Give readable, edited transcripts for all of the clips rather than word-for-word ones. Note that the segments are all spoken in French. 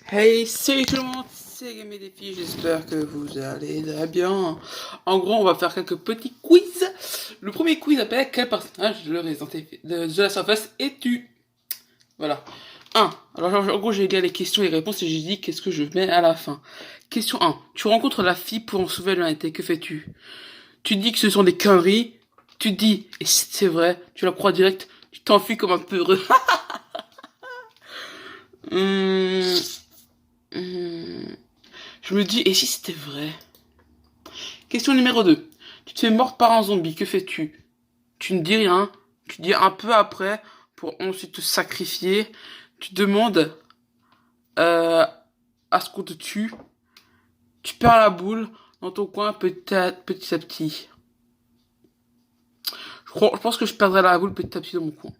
Hey, salut tout le monde, c'est Game et des filles, j'espère que vous allez très bien. En gros, on va faire quelques petits quiz. Le premier quiz appelle quel personnage de Resident Evil de The Last of Us es-tu? Voilà. 1. Alors, en gros, j'ai gagné les questions et les réponses et j'ai dit qu'est-ce que je mets à la fin. Question 1. Tu rencontres la fille pour en sauver l'humanité, que fais-tu? Tu dis que ce sont des conneries, tu dis, et si c'est vrai, tu la crois direct, tu t'enfuis comme un peureux. Hum, hum. Je me dis, et si c'était vrai? Question numéro 2. Tu te fais mordre par un zombie, que fais-tu? Tu ne dis rien, tu dis un peu après pour ensuite te sacrifier. Tu demandes euh, à ce qu'on te tue. Tu perds la boule dans ton coin petit à petit. Je pense que je perdrai la boule petit à petit dans mon coin.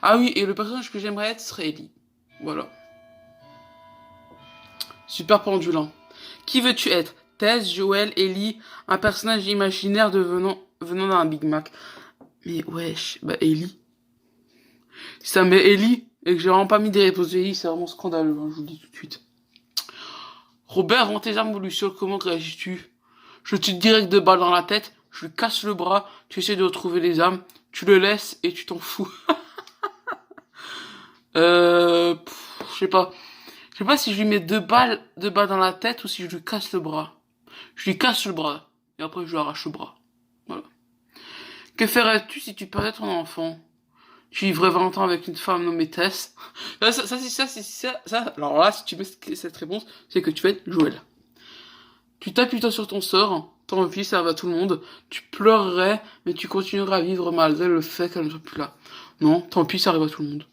Ah oui, et le personnage que j'aimerais être serait Ellie. Voilà. Super pendulin. Qui veux-tu être? Tess, Joël, Ellie, un personnage imaginaire venant d'un Big Mac. Mais wesh, bah Ellie. Si ça met Ellie et que j'ai vraiment pas mis des réponses d'Ellie, c'est vraiment scandaleux, hein, je vous le dis tout de suite. Robert, vends tes armes ou Luciole, comment réagis-tu? Je tire direct de balle dans la tête, je lui casse le bras, tu essaies de retrouver les armes, tu le laisses et tu t'en fous. Je sais pas. Je sais pas si je lui mets deux balles dans la tête ou si je lui casse le bras. Je lui casse le bras et après je lui arrache le bras. Voilà. Que ferais-tu si tu perdais ton enfant? Tu vivrais 20 ans avec une femme nommée Tess. Alors là, si tu mets cette réponse, c'est que tu vas être Joël. Tu t'appuies toi sur ton sort, tant pis, ça va à tout le monde. Tu pleurerais, mais tu continueras à vivre malgré le fait qu'elle ne soit plus là. Non, tant pis, ça arrive à tout le monde.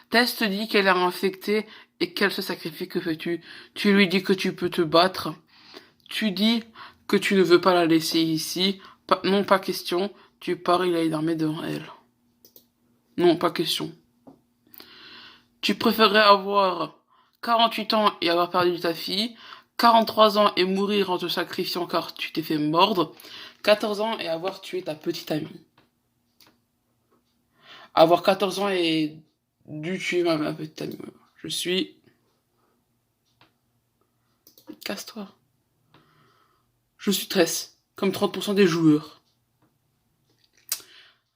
Tess te dit qu'elle est infectée et qu'elle se sacrifie, que fais-tu? Tu lui dis que tu peux te battre. Tu dis que tu ne veux pas la laisser ici. Non, pas question. Tu pars, il a une armée devant elle. Non, pas question. Tu préférerais avoir 48 ans et avoir perdu ta fille, 43 ans et mourir en te sacrifiant car tu t'es fait mordre, 14 ans et avoir tué ta petite amie. Avoir 14 ans et dû tuer ma petite amie. Je suis... Casse-toi. Je suis Tress, comme 30% des joueurs.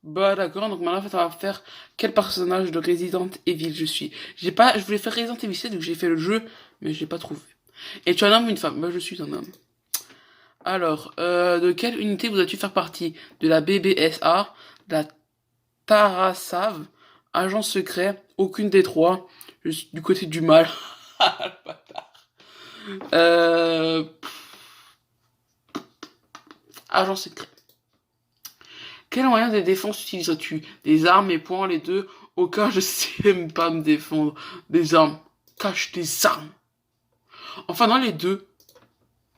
Bah d'accord, donc maintenant en fait on va faire quel personnage de Resident Evil je suis. Je voulais faire Resident Evil 7 donc j'ai fait le jeu, mais je l'ai pas trouvé. Et tu es un homme ou une femme? Bah je suis un homme. Alors, de quelle unité voudrais-tu faire partie? De la BBSA, de la Tarasav, agent secret, aucune des trois. Je suis du côté du mal. euh, agent secret. Quel moyen de défense utilises-tu? Des armes et poings, les deux? Aucun, je sais même pas me défendre. Des armes. Cache tes armes. Enfin, dans les deux.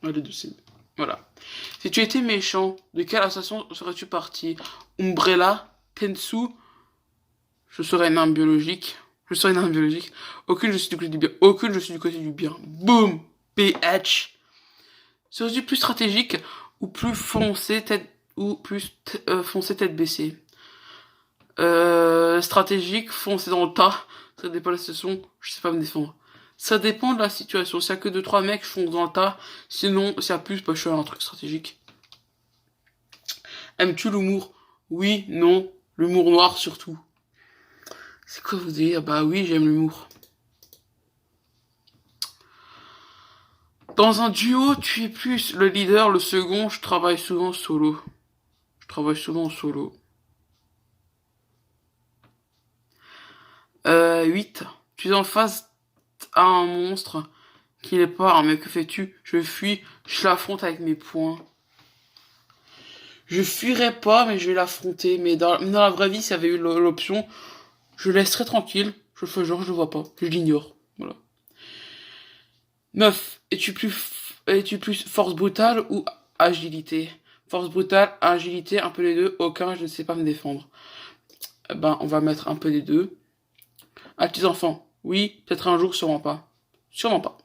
Ouais, les deux, c'est... Voilà. Si tu étais méchant, de quelle association serais-tu parti? Umbrella? Tensu? Je serais une arme biologique. Je serais une arme biologique. Aucune, je suis du côté du bien. Aucune, je suis du côté du bien. Boom! PH. Serais-tu plus stratégique ou plus foncé tête ou plus foncé tête baissée? Stratégique, foncer dans le tas. Ça dépend de la situation. Je sais pas me défendre. Ça dépend de la situation. S'il y a que 2-3 mecs, je fonce dans le tas. Sinon, s'il y a plus, bah, je fais un truc stratégique. Aimes-tu l'humour? Oui, non. L'humour noir surtout. C'est quoi vous dire? Bah oui, j'aime l'humour. Dans un duo, tu es plus le leader, le second, je travaille souvent solo. Je travaille souvent en solo. 8. Tu es en face à un monstre qui n'est pas un mec, que fais-tu? Je fuis, je l'affronte avec mes poings. Je fuirais pas, mais je vais l'affronter. Mais dans la vraie vie, s'il y avait eu l'option, je laisserais tranquille. Je fais genre, je le vois pas. Je l'ignore. Voilà. 9. Es-tu plus force brutale ou agilité? Force brutale, agilité, un peu les deux. Aucun, je ne sais pas me défendre. Eh ben, on va mettre un peu des deux. Ah, petits enfants. Oui, peut-être un jour, sûrement pas. Sûrement pas.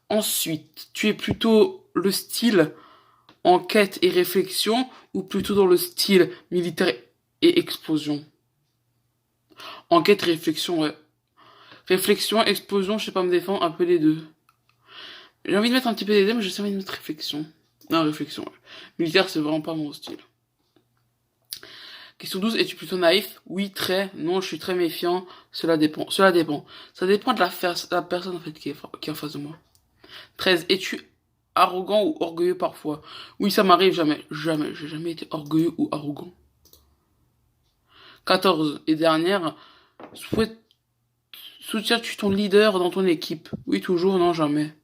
Ensuite, tu es plutôt le style enquête et réflexion ou plutôt dans le style militaire et explosion? Enquête, réflexion, ouais. Réflexion, explosion, je sais pas me défendre, un peu les deux. J'ai envie de mettre un petit peu les deux, mais j'ai envie de mettre réflexion. Non, réflexion, ouais. Militaire, c'est vraiment pas mon style. Question 12, es-tu plutôt naïf? Oui, très. Non, je suis très méfiant. Cela dépend. Cela dépend. Ça dépend de la personne en fait qui est en face de moi. 13, es-tu arrogant ou orgueilleux parfois? Oui, ça m'arrive jamais. Jamais. J'ai jamais été orgueilleux ou arrogant. 14, et dernière, soutiens-tu ton leader dans ton équipe? Oui, toujours, non, jamais.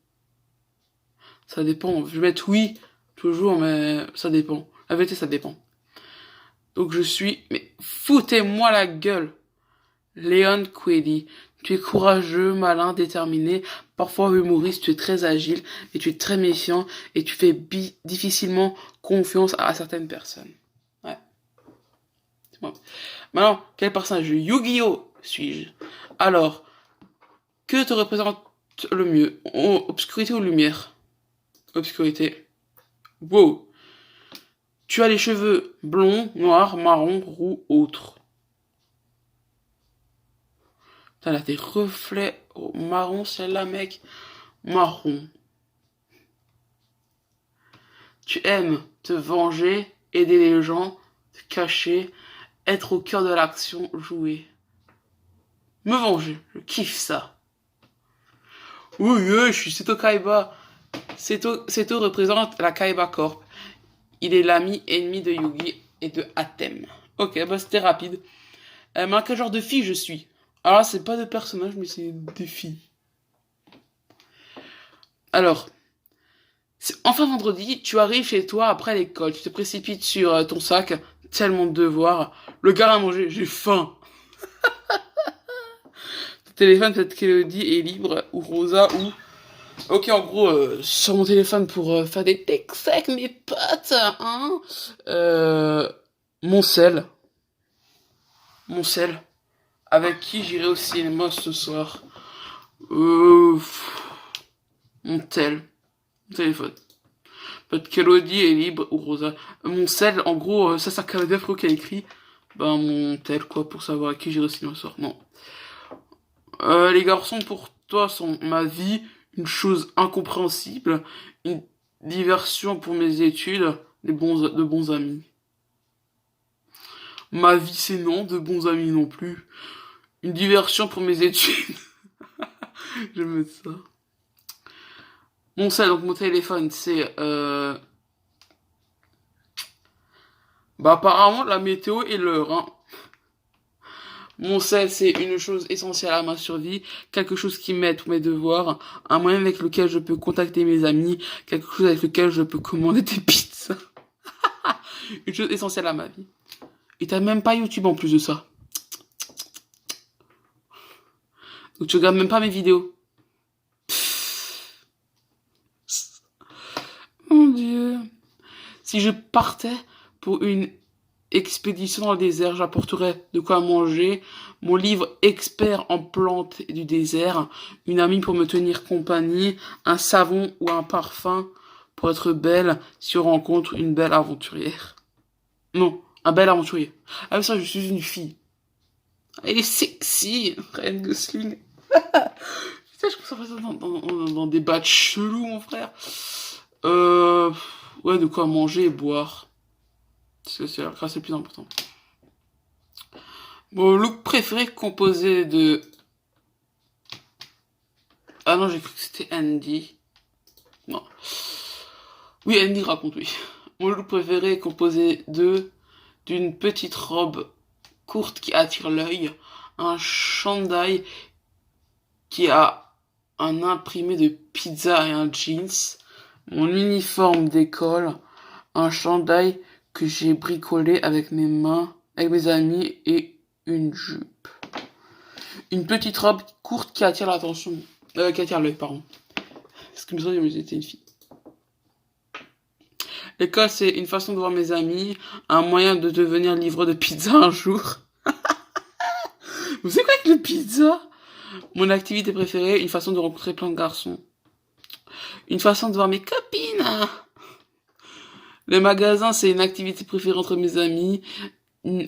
Ça dépend. Je vais mettre oui, toujours, mais ça dépend. La vérité, ça dépend. Donc je suis... Mais foutez-moi la gueule. Leon Queddy. Tu es courageux, malin, déterminé, parfois humoriste, tu es très agile, mais tu es très méfiant et tu fais difficilement confiance à certaines personnes. Ouais. C'est moi. Maintenant, quel personnage de Yu-Gi-Oh! Suis-je? Alors, que te représente le mieux? Obscurité ou lumière? Obscurité. Wow. Tu as les cheveux blonds, noirs, marrons, roux, autres. T'as là des reflets marron, celle-là, mec. Marron. Tu aimes te venger, aider les gens, te cacher, être au cœur de l'action, jouer. Me venger, je kiffe ça. Oui, je suis Seto Kaiba. Seto représente la Kaiba Corp. Il est l'ami ennemi de Yugi et de Atem. Ok, bah c'était rapide. Mais quel genre de fille je suis? Alors là, c'est pas de personnage, mais c'est des filles. Alors, enfin vendredi, tu arrives chez toi après l'école, tu te précipites sur ton sac, tellement de devoirs. Le gars a mangé, j'ai faim. Ton téléphone, peut-être qu'Elodie est libre, ou Rosa, ou... Ok, en gros, sur mon téléphone pour faire des textes avec mes potes, hein. Mon sel. Mon sel. Avec qui j'irai au cinéma ce soir? Mon tel. Mon téléphone. Peut-être qu'Elodie est libre ou Rosa. Mon sel, en gros, ça c'est un Canadien frérot qui a écrit. Ben mon tel quoi pour savoir à qui j'irai au cinéma ce soir. Non. Les garçons pour toi sont ma vie, une chose incompréhensible, une diversion pour mes études, de bons amis. Ma vie c'est non, de bons amis non plus. Une diversion pour mes études. Je vais mettre ça. Mon sel, donc mon téléphone, c'est... Bah apparemment la météo et l'heure, hein. Mon sel, c'est une chose essentielle à ma survie, quelque chose qui m'aide pour mes devoirs, un moyen avec lequel je peux contacter mes amis, quelque chose avec lequel je peux commander des pizzas. Une chose essentielle à ma vie. Et t'as même pas YouTube en plus de ça. Donc tu regardes même pas mes vidéos. Mon Dieu. Si je partais pour une expédition dans le désert, j'apporterais de quoi manger, mon livre expert en plantes du désert, une amie pour me tenir compagnie, un savon ou un parfum pour être belle si on rencontre une belle aventurière. Non, un bel aventurier. Ah mais ça, je suis une fille. Elle est sexy, Ryan Gosling. Putain, je pense ça dans des bacs chelous, mon frère. Ouais, de quoi manger et boire. Parce que c'est le plus important. Mon look préféré composé de... Ah non, j'ai cru que c'était Andy. Non. Oui, Andy raconte, oui. Mon look préféré est composé d'une petite robe courte qui attire l'œil, un chandail qui a un imprimé de pizza et un jeans, mon uniforme d'école, un chandail que j'ai bricolé avec mes mains, avec mes amis et une jupe. Une petite robe courte qui attire l'attention, qui attire l'œil, pardon. Parce que j'étais une fille. L'école, c'est une façon de voir mes amis, un moyen de devenir livreur de pizza un jour. Vous savez quoi avec le pizza? Mon activité préférée, une façon de rencontrer plein de garçons. Une façon de voir mes copines. Le magasin, c'est une activité préférée entre mes amis.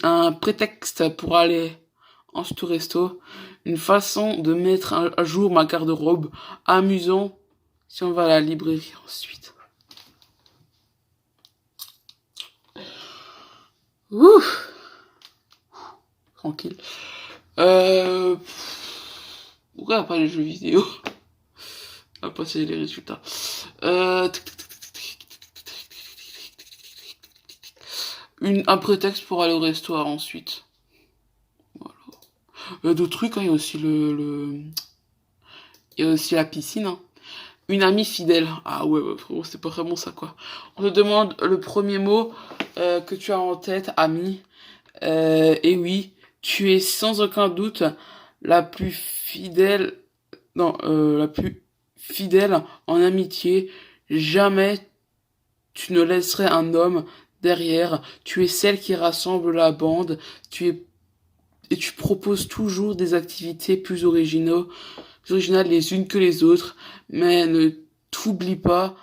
Un prétexte pour aller ensuite au resto. Une façon de mettre à jour ma garde-robe. Amusant si on va à la librairie ensuite. Ouh, tranquille. Pourquoi y a pas les jeux vidéo? On va passer les résultats. Un prétexte pour aller au resto ensuite. Voilà. D'autres trucs, hein, il y a aussi il y a aussi la piscine. Hein. Une amie fidèle. Ah ouais, ouais frérot, c'est pas vraiment ça quoi. On te demande le premier mot que tu as en tête, ami. Et oui, tu es sans aucun doute la plus fidèle. Non, la plus fidèle en amitié. Jamais tu ne laisserais un homme derrière. Tu es celle qui rassemble la bande. Et tu proposes toujours des activités plus originales les unes que les autres. Mais ne t'oublie pas,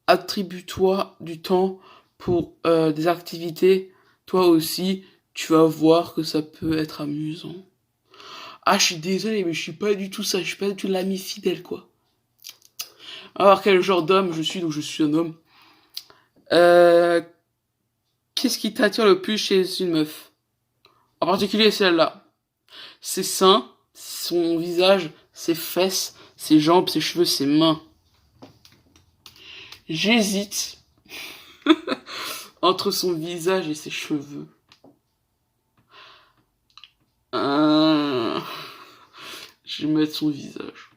attribue-toi du temps pour des activités. Toi aussi, tu vas voir que ça peut être amusant. Ah, je suis désolé, mais je suis pas du tout ça. Je suis pas du tout l'ami fidèle, quoi. Alors, quel genre d'homme je suis, donc je suis un homme. Euh, Qu'est-ce qui t'attire le plus chez une meuf? En particulier celle-là. Ses seins, son visage, ses fesses, ses jambes, ses cheveux, ses mains. J'hésite entre son visage et ses cheveux. Euh... Je vais mettre son visage.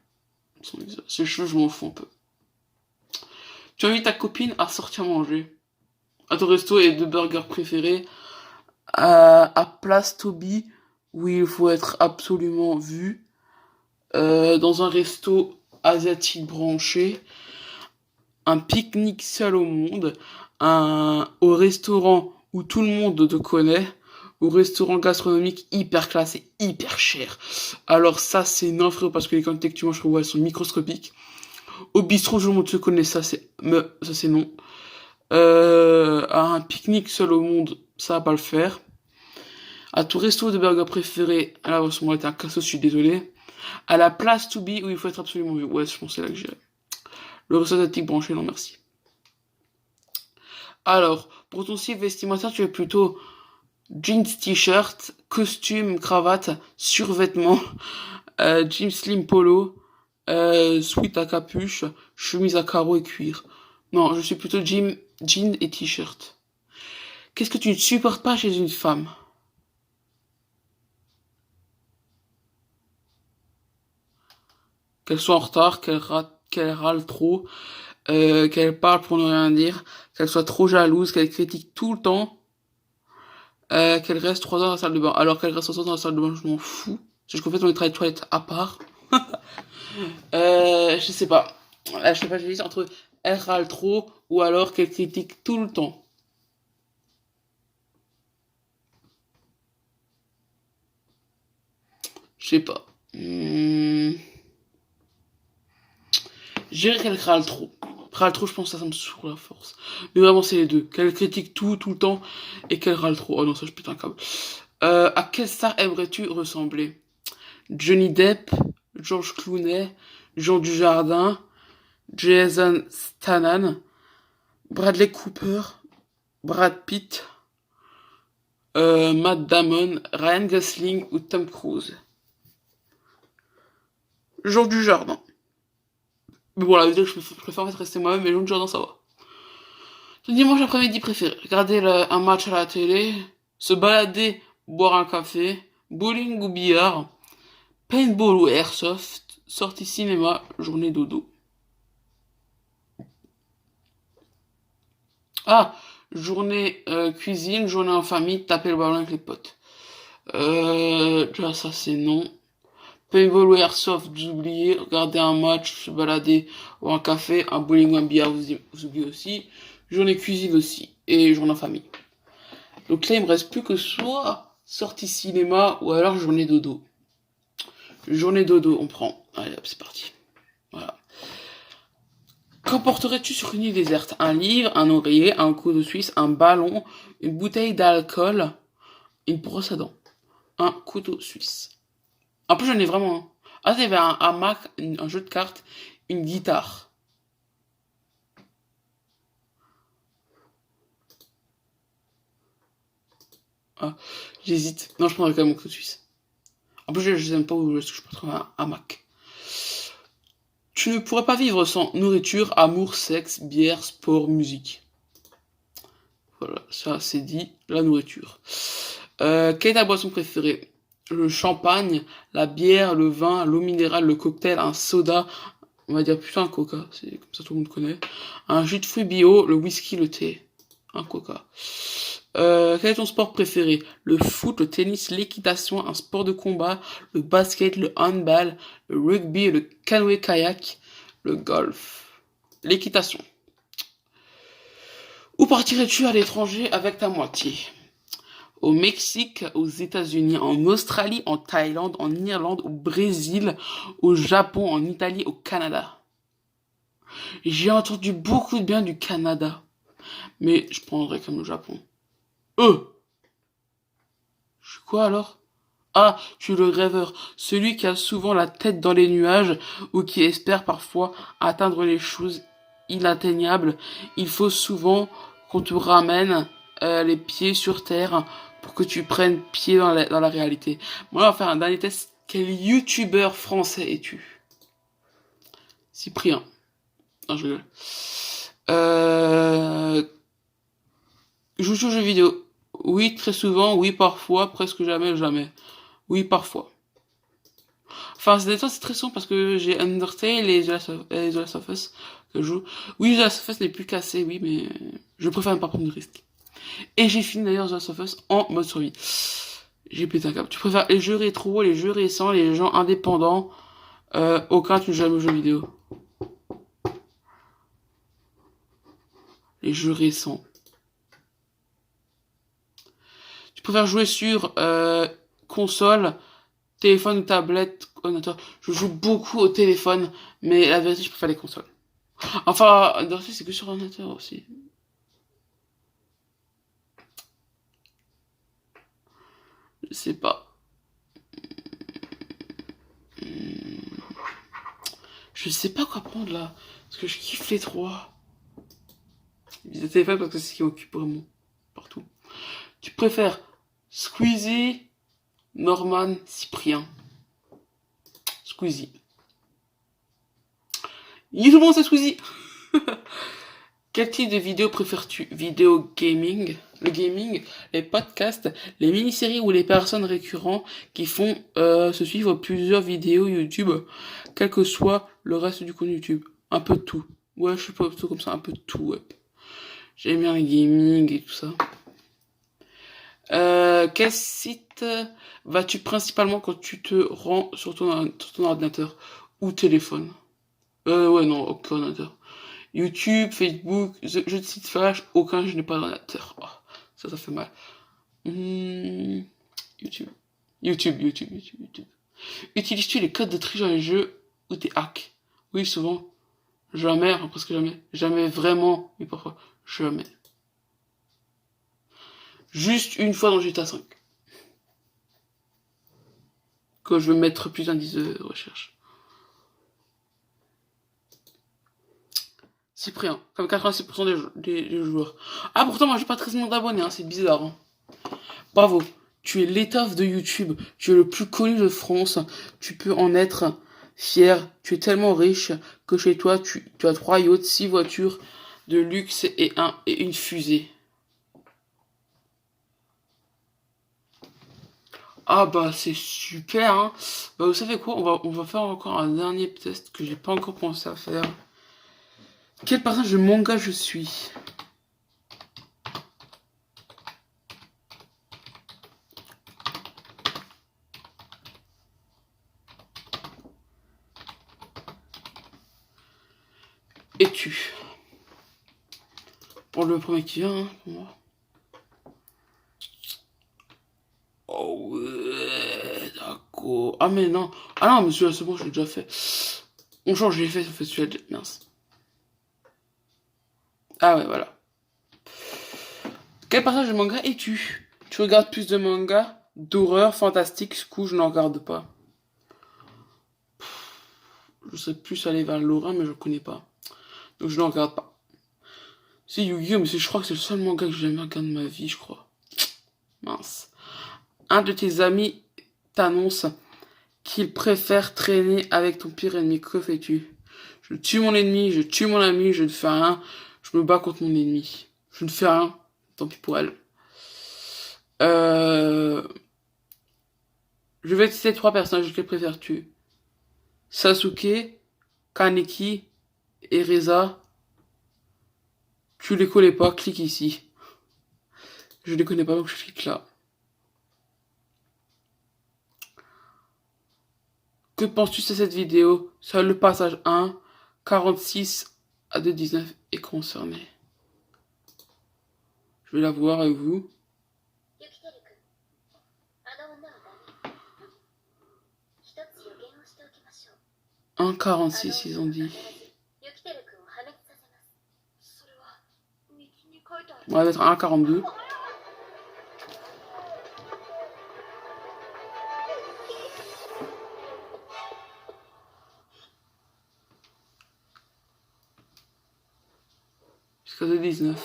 Ses cheveux, je m'en fous un peu. Tu invites ta copine à sortir manger. À ton resto et de burgers préférés. À Place Toby, où il faut être absolument vu. Dans un resto asiatique branché. Un pique-nique seul au monde. Au restaurant où tout le monde te connaît. Au restaurant gastronomique hyper classe et hyper cher. Alors ça, c'est non, frérot, parce que les quantités que tu manges, frérot, elles sont microscopiques. Au bistrot, je monde te connais, ça c'est non. À un pique-nique seul au monde, ça va pas le faire. À ton resto de burger préféré, là, en ce moment, t'es un casso, je suis désolé. À la place to be, où il faut être absolument vu. Ouais, je pense que c'est là que j'irai. Le resto asiatique branché, non merci. Alors, pour ton style vestimentaire, tu es plutôt jeans, t-shirt, costume, cravate, survêtement, jeans slim polo, sweat à capuche, chemise à carreaux et cuir. Non, je suis plutôt jean et t-shirt. Qu'est-ce que tu ne supportes pas chez une femme? Qu'elle soit en retard, qu'elle râle trop, qu'elle parle pour ne rien dire, qu'elle soit trop jalouse, qu'elle critique tout le temps, qu'elle reste 3 heures dans la salle de bain. Alors qu'elle reste 3 heures dans la salle de bain, je m'en fous. Je fais mon travail de toilette à part. Je sais pas. Je sais pas, j'ai dit entre elle râle trop ou alors qu'elle critique tout le temps. Je sais pas. Je dirais qu'elle râle trop. Râle trop, je pense que ça me saoule la force. Mais vraiment, c'est les deux. Qu'elle critique tout le temps, et qu'elle râle trop. Oh non, ça, je pète un câble. À quelle star aimerais-tu ressembler? Johnny Depp, George Clooney, Jean Dujardin, Jason Statham, Bradley Cooper, Brad Pitt, Matt Damon, Ryan Gosling ou Tom Cruise? Jean Dujardin. Mais bon, la vérité, je préfère en fait rester moi-même, mais Jean Dujardin, ça va. Le dimanche après-midi préféré, regarder un match à la télé, se balader, boire un café, bowling ou billard, paintball ou airsoft, sortie cinéma, journée dodo. Ah, journée cuisine, journée en famille, taper le ballon avec les potes. Déjà ça c'est non. Paintball ou airsoft, vous oubliez, regarder un match, se balader ou un café, un bowling ou un billard, vous oubliez aussi. Journée cuisine aussi, et journée en famille. Donc là, il me reste plus que soit sortie cinéma ou alors journée dodo. Journée dodo, on prend. Allez hop, c'est parti. Voilà. Qu'emporterais-tu sur une île déserte? Un livre, un oreiller, un couteau suisse, un ballon, une bouteille d'alcool, une brosse à dents. un couteau suisse. En plus, j'en ai vraiment un. Ah, il y avait un hamac, un jeu de cartes, une guitare. Ah, j'hésite. Non, je prendrais quand même mon couteau suisse. En plus, je sais même pas où est-ce que je peux trouver un hamac. Tu ne pourrais pas vivre sans nourriture, amour, sexe, bière, sport, musique. Voilà, ça c'est dit, la nourriture. Quelle est ta boisson préférée? Le champagne, la bière, le vin, l'eau minérale, le cocktail, un soda, on va dire plutôt un coca, c'est comme ça tout le monde connaît. Un jus de fruits bio, le whisky, le thé, un coca. Quel est ton sport préféré? Le foot, le tennis, l'équitation, un sport de combat, le basket, le handball, le rugby, le canoë-kayak, le golf. L'équitation. Où partirais-tu à l'étranger avec ta moitié? Au Mexique, aux États-Unis, en Australie, en Thaïlande, en Irlande, au Brésil, au Japon, en Italie, au Canada. J'ai entendu beaucoup de bien du Canada, mais je prendrais comme le Japon. Je suis quoi alors? Ah, je suis le rêveur, celui qui a souvent la tête dans les nuages ou qui espère parfois atteindre les choses inatteignables. Il faut souvent qu'on te ramène les pieds sur terre pour que tu prennes pied dans la réalité. Moi, on va faire un dernier test. Quel youtubeur français es-tu? Cyprien. Non, je rigole. Euh... Joue aux jeux vidéo. Oui, très souvent. Oui, parfois. Presque jamais, jamais. Oui, parfois. Enfin, c'est très souvent parce que j'ai Undertale et The Last of Us que je joue. Oui, The Last of Us n'est plus cassé, oui, mais je préfère ne pas prendre de risques. Et j'ai fini d'ailleurs The Last of Us en mode survie. J'ai pété un câble. Tu préfères les jeux rétro, les jeux récents, les gens indépendants, aucun tu joues jamais aux jeux vidéo. Les jeux récents. Tu préfères jouer sur console, téléphone ou tablette, ordinateur. Je joue beaucoup au téléphone, mais la vérité, je préfère les consoles. Enfin, Undertale, c'est que sur ordinateur aussi. Je sais pas. Je sais pas quoi prendre là. Parce que je kiffe les trois. Le téléphone parce que c'est ce qui m'occupe vraiment. Partout. Tu préfères Squeezie, Norman, Cyprien. Squeezie. Tout le monde c'est Squeezie. Quel type de vidéo préfères-tu? Vidéo gaming, le gaming, les podcasts, les mini-séries ou les personnes récurrents qui font se suivre plusieurs vidéos YouTube, quel que soit le reste du contenu YouTube. Un peu de tout. Ouais, je suis pas plutôt comme ça, un peu de tout, ouais. J'aime bien le gaming et tout ça. Quel site vas-tu principalement quand tu te rends sur ton ordinateur ou téléphone? Ouais, non, aucun ordinateur. YouTube, Facebook, jeux de site flash, aucun, je n'ai pas d'ordinateur. Oh, ça fait mal. Hmm, YouTube. YouTube. Utilises-tu les codes de triche dans les jeux ou tes hacks? Oui, souvent. Jamais, enfin, presque jamais. Jamais vraiment, mais parfois, jamais. Juste une fois dans GTA 5. Quand je veux mettre plus d'indices de recherche. Cyprien, comme 86% des joueurs. Ah, pourtant, moi, j'ai pas 13 millions d'abonnés, hein, c'est bizarre. Hein. Bravo. Tu es l'étoffe de YouTube. Tu es le plus connu de France. Tu peux en être fier. Tu es tellement riche que chez toi, tu as 3 yachts, 6 voitures de luxe et une fusée. Ah bah c'est super hein. Bah vous savez quoi, on va faire encore un dernier test que j'ai pas encore pensé à faire. Quel personnage de manga je suis? Es-tu? Pour le premier qui vient, hein, pour moi. Oh ouais, d'accord. Ah mais non. Ah non, mais celui-là c'est bon, je l'ai déjà fait. On change, j'ai fait celui-là. Mince. Ah ouais, voilà. Quel personnage de manga es-tu? Tu regardes plus de manga d'horreur, fantastique, ce coup je n'en regarde pas. Je serais plus allé vers l'horreur, mais je ne connais pas. Donc je n'en regarde pas. C'est Yu-Gi-Oh! Mais je crois que c'est le seul manga que j'ai jamais regardé de ma vie, je crois. Mince. Un de tes amis t'annonce qu'il préfère traîner avec ton pire ennemi. Que fais-tu? Je tue mon ennemi, je tue mon ami, je ne fais rien. Je me bats contre mon ennemi. Je ne fais rien. Tant pis pour elle. Je vais citer 3 personnages. Que préfères-tu? Sasuke, Kaneki et Reza. Tu les connais pas, clique ici. Je les connais pas, donc je clique là. Que penses-tu de cette vidéo? Seul le passage 1, 46 à 2,19 est concerné. Je vais la voir avec vous. 1,46 ils ont dit. On va mettre 1,42. Jusqu'à 2,19.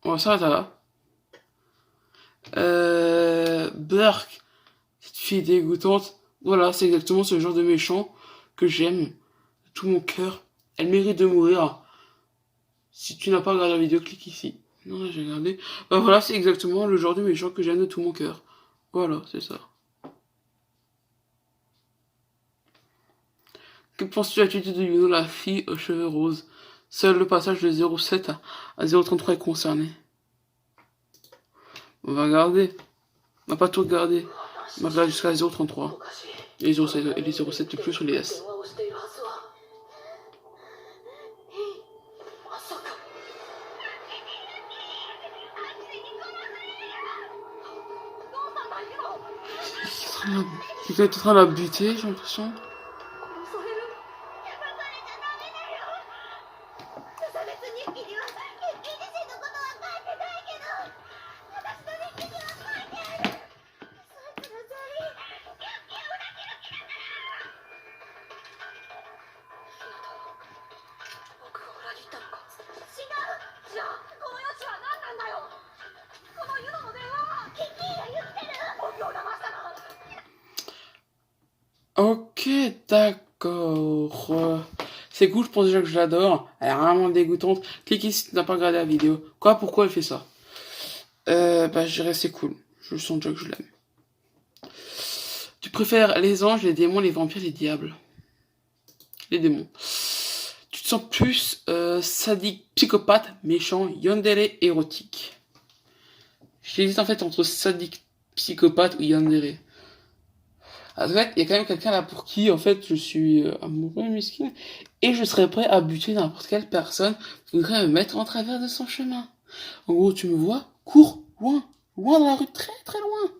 On va s'arrêter là. Burke, cette fille dégoûtante. Voilà, c'est exactement ce genre de méchant que j'aime de tout mon cœur. Elle mérite de mourir. Si tu n'as pas regardé la vidéo, clique ici. Non, là, j'ai regardé. Bah voilà, c'est exactement le genre de méchant que j'aime de tout mon cœur. Voilà, c'est ça. Que penses-tu de l'attitude de Yuno, la fille aux cheveux roses? Seul le passage de 0,7 à 0,33 est concerné. On va regarder. On va pas tout regarder. On va regarder jusqu'à 0,33. Et les 0,7 de plus sur les S. Il est en train de la buter, j'ai l'impression. Ok, d'accord. C'est cool, je pense déjà que je l'adore. Elle est vraiment dégoûtante. Clique ici si tu n'as pas regardé la vidéo. Quoi, pourquoi elle fait ça? Bah, je dirais c'est cool. Je sens déjà que je l'aime. Tu préfères les anges, les démons, les vampires, les diables? Les démons. Tu te sens plus sadique, psychopathe, méchant, yandere, érotique? J'hésite en fait entre sadique, psychopathe ou yandere. En fait, il y a quand même quelqu'un là pour qui, en fait, je suis amoureux, miskin, et je serais prêt à buter n'importe quelle personne qui voudrait me mettre en travers de son chemin. En gros, tu me vois, cours, loin, loin dans la rue, très très loin.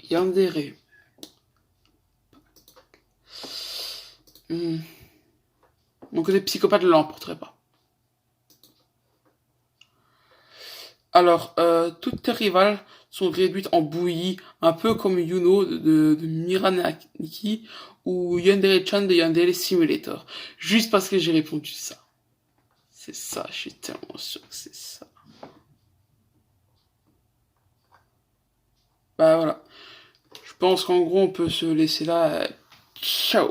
Yandere. Mon côté psychopathe ne l'emporterait pas. Alors, toutes tes rivales sont réduites en bouillie, un peu comme Yuno de Miranaki ou Yandere-chan de Yandere Simulator. Juste parce que j'ai répondu ça. C'est ça, je suis tellement sûr que c'est ça. Bah voilà. Je pense qu'en gros, on peut se laisser là. Ciao!